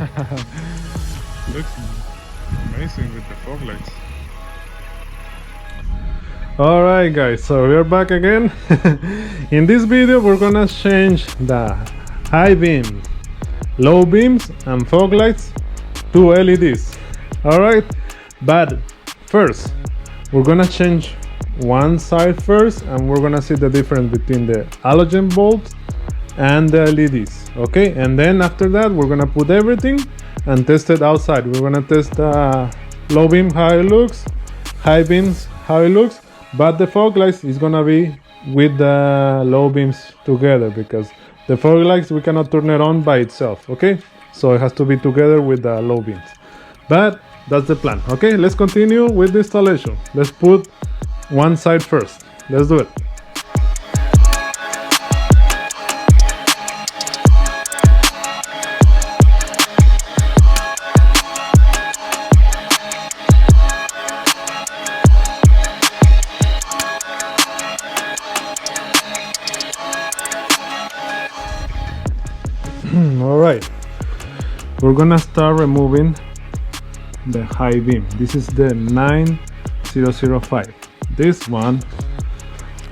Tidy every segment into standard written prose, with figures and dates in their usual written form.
Looks amazing with the fog lights. Alright guys, so we're back again. In this video we're gonna change the high beams, low beams and fog lights to LEDs. Alright, but first we're gonna change one side first and we're gonna see the difference between the halogen bulbs and the LEDs. Okay, and then after that we're gonna put everything and test it outside. We're gonna test the low beam how it looks, high beams how it looks, but the fog lights is gonna be with the low beams together, because the fog lights we cannot turn it on by itself. Okay, so it has to be together with the low beams, but that's the plan. Okay, let's continue with the installation. Let's put one side first. Let's do it. All right, we're gonna start removing the high beam. This is the 9005. This one,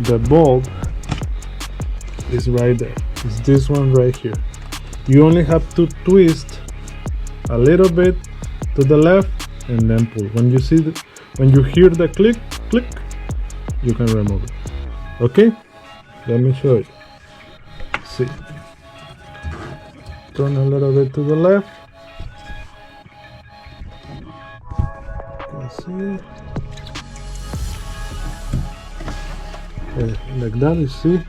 the bulb is right there. It's this one right here. You only have to twist a little bit to the left and then pull. When you hear the click, you can remove it. Okay, let me show you. See. Turn a little bit to the left. You can see. Like that, you see.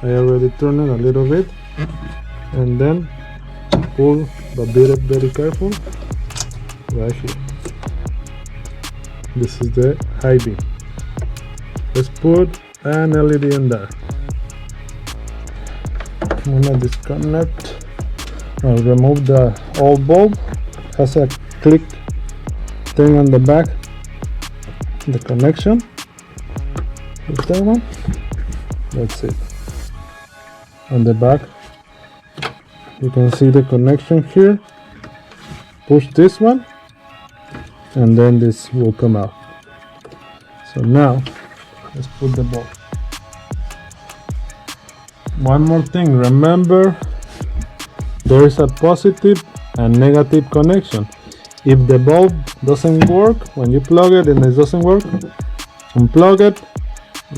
I already turned it a little bit. And then pull, but be very careful. Right here. This is the high beam. Let's put an LED in there. I'm gonna disconnect. I'll remove the old bulb. It has a click thing on the back. The connection is that one. That's it. On the back, you can see the connection here. Push this one, and then this will come out. So now, let's put the bulb. One more thing, remember, there is a positive and negative connection. If the bulb doesn't work, when you plug it and it doesn't work, unplug it,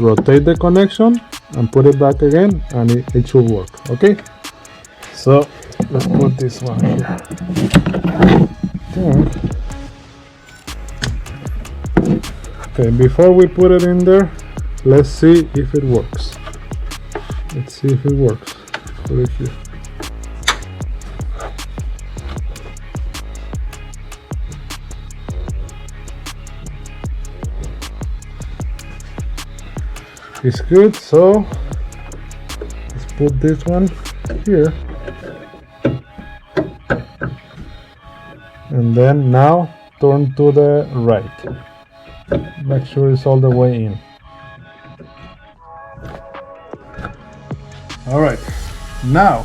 rotate the connection and put it back again, and it should work. Okay, so let's put this one here. Okay, before we put it in there, let's see if it works. Let's see if it works. Put it here. It's good, so let's put this one here, and then now turn to the right. Make sure it's all the way in. All right, now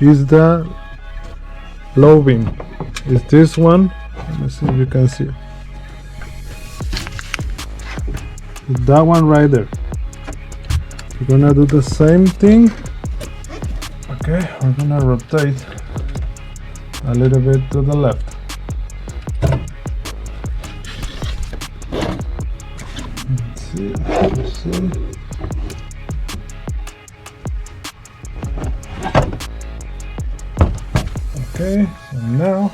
is the low beam. Is this one? Let me see if you can see it. That one right there. We're gonna do the same thing. Okay, we're gonna rotate a little bit to the left. Let's see. Okay, so now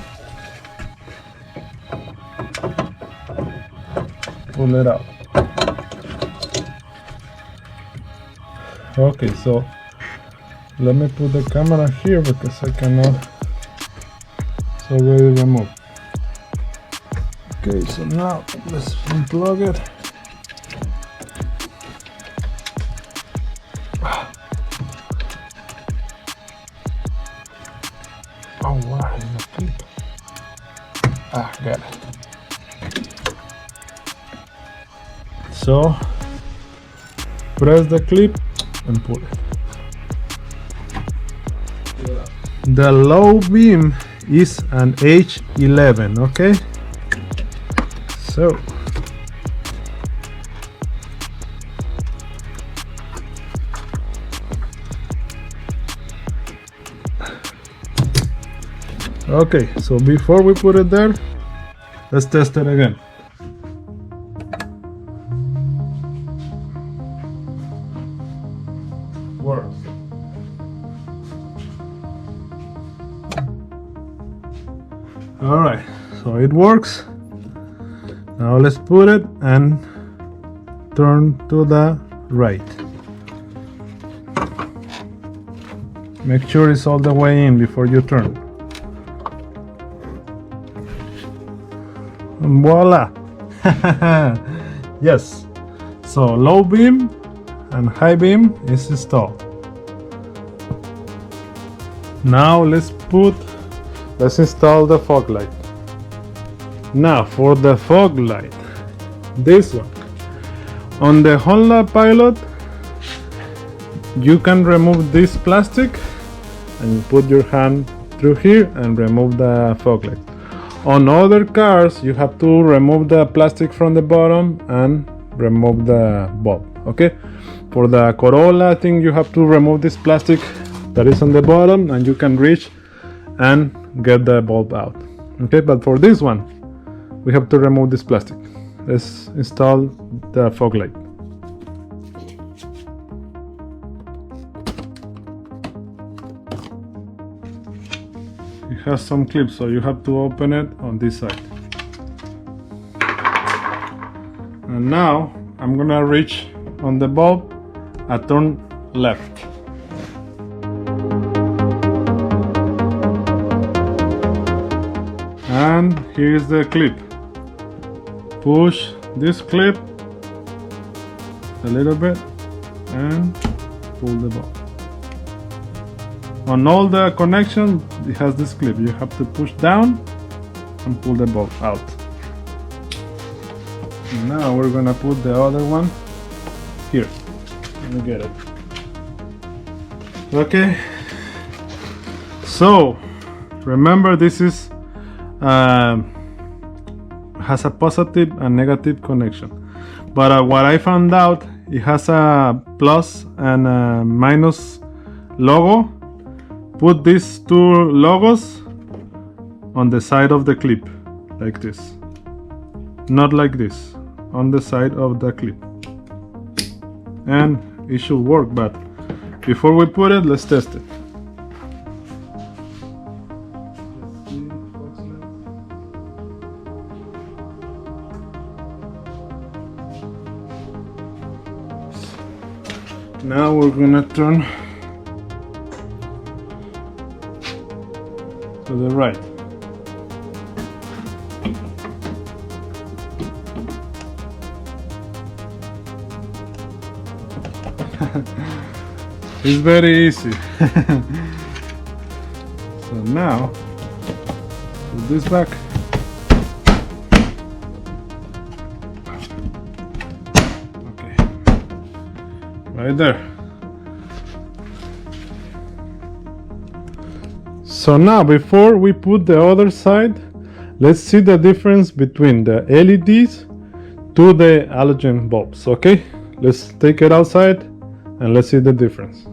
pull it out. Okay, so let me put the camera here because I cannot. It's already removed. Okay, so now let's unplug it. Oh wow, in the clip. Got it. So press the clip and pull it. The low beam is an H11, okay? So okay, so before we put it there, let's test it again. Works. All right, so it works. Now let's put it and turn to the right. Make sure it's all the way in before you turn. And voila! Yes, so low beam and high beam is installed. Now let's install the fog light. Now for the fog light, this one on the Honda Pilot, you can remove this plastic and you put your hand through here and remove the fog light. On other cars, you have to remove the plastic from the bottom and remove the bulb. Okay, for the Corolla, I think you have to remove this plastic that is on the bottom and you can reach and get the bulb out. Okay, but for this one we have to remove this plastic. Let's install the fog light. It has some clips, so you have to open it on this side. And now I'm gonna reach on the bulb and turn left. And here's the clip. Push this clip a little bit and pull the bulb. On all the connections, it has this clip. You have to push down and pull the bulb out. And now we're gonna put the other one here. Let me get it. Okay. So remember, this is has a positive and negative connection, but what I found out, it has a plus and a minus logo. Put these two logos on the side of the clip like this, not like this, on the side of the clip, and it should work. But before we put it, let's test it. Now we're gonna turn to the right. It's very easy. So now put this back. Okay, right there. So now, before we put the other side, let's see the difference between the LEDs to the halogen bulbs. Okay, let's take it outside and let's see the difference.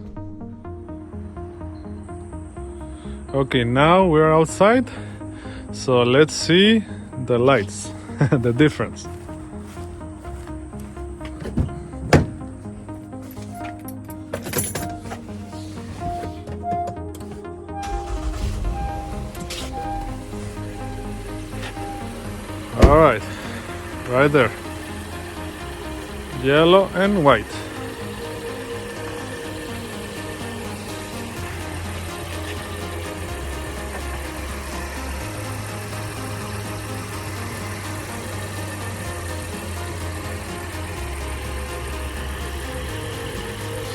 Okay, now we're outside, so let's see the lights, the difference. All right, right there, yellow and white.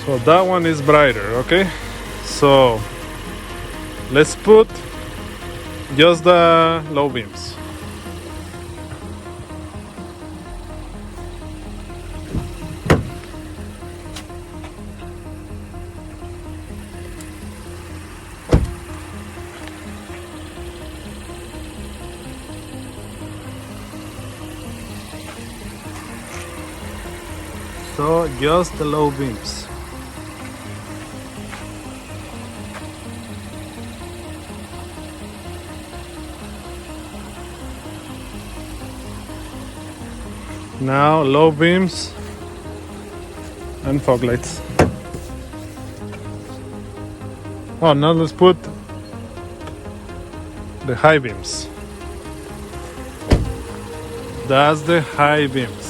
So that one is brighter. Okay, so let's put just the low beams. So just the low beams. Now low beams and fog lights. Oh, now let's put the high beams. That's the high beams.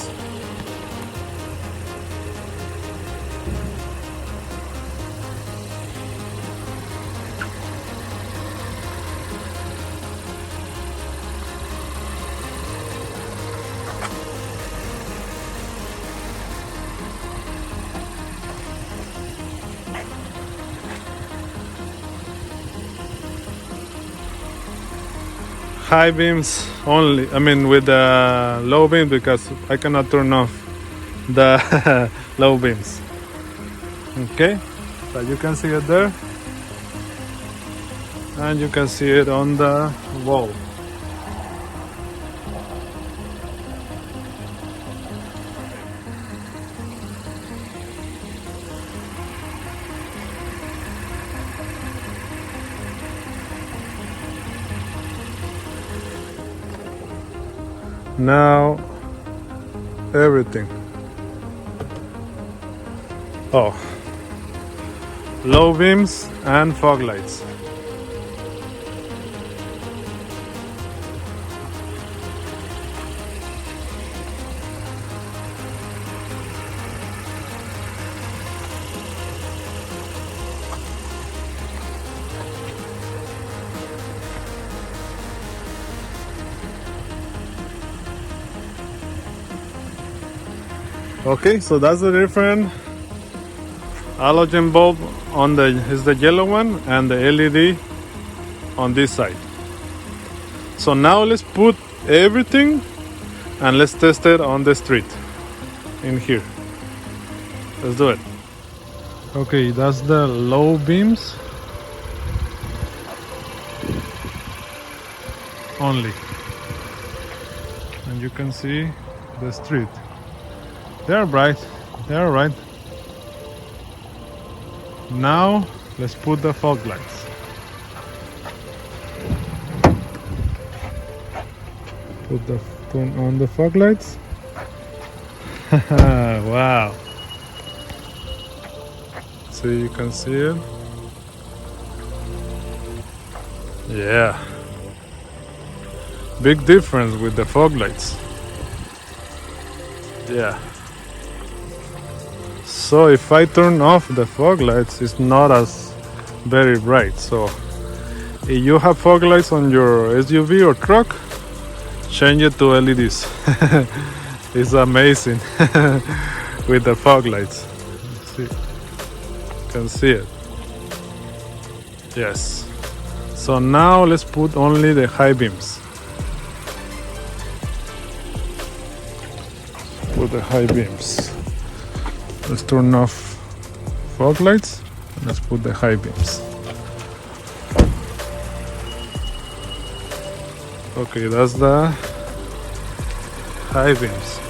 High beams only, I mean with the low beam, because I cannot turn off the low beams. Okay, so you can see it there, and you can see it on the wall. Now everything. Oh, low beams and fog lights. Okay, so that's the different halogen bulb on the yellow one, and the LED on this side. So now let's put everything and let's test it on the street in here. Let's do it. Okay, that's the low beams only, and you can see the street. They are bright, they are right. Now let's put the fog lights. Turn on the fog lights. Wow. So you can see it. Yeah. Big difference with the fog lights. Yeah. So if I turn off the fog lights, it's not as very bright. So if you have fog lights on your SUV or truck, change it to LEDs. It's amazing with the fog lights. See, you can see it. Yes. So now let's put only the high beams. Put the high beams. Let's turn off fog lights and let's put the high beams. Okay, that's the high beams.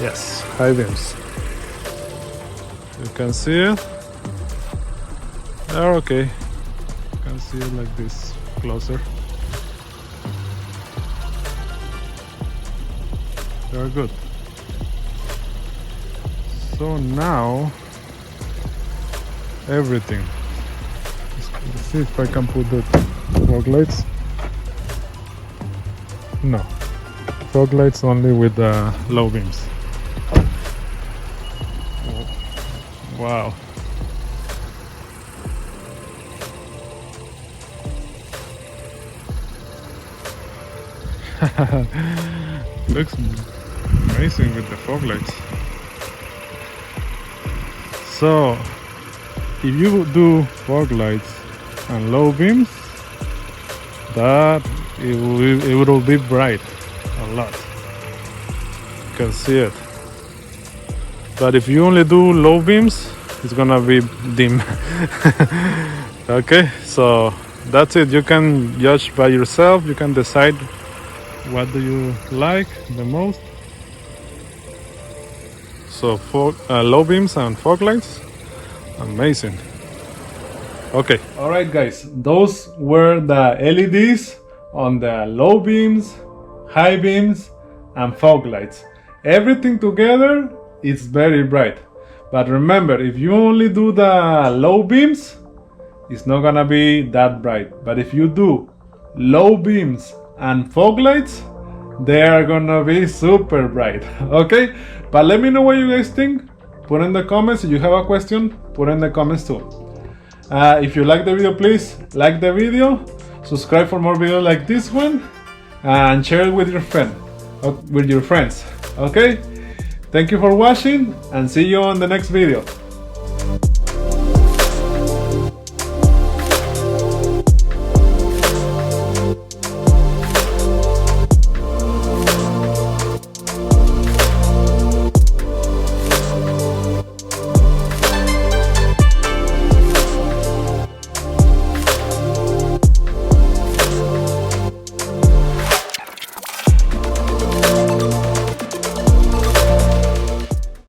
Yes, high beams. You can see it. They're okay. You can see it like this closer. They're good. So now everything. Let's see if I can put the fog lights. No, fog lights only with the low beams. Wow. Looks amazing with the fog lights. So if you do fog lights and low beams, that it will be bright a lot. You can see it. But if you only do low beams, it's gonna be dim. Okay, so that's it. You can judge by yourself. You can decide what do you like the most. also low beams and fog lights. Amazing. Okay. All right, guys. Those were the LEDs on the low beams, high beams, and fog lights. Everything together is very bright. But remember, if you only do the low beams, it's not gonna be that bright. But if you do low beams and fog lights, they are gonna be super bright. Okay? But let me know what you guys think. Put in the comments. If you have a question, put in the comments too. If you like the video, please like the video, subscribe for more videos like this one, and share it with your friends. Okay? Thank you for watching, and see you on the next video.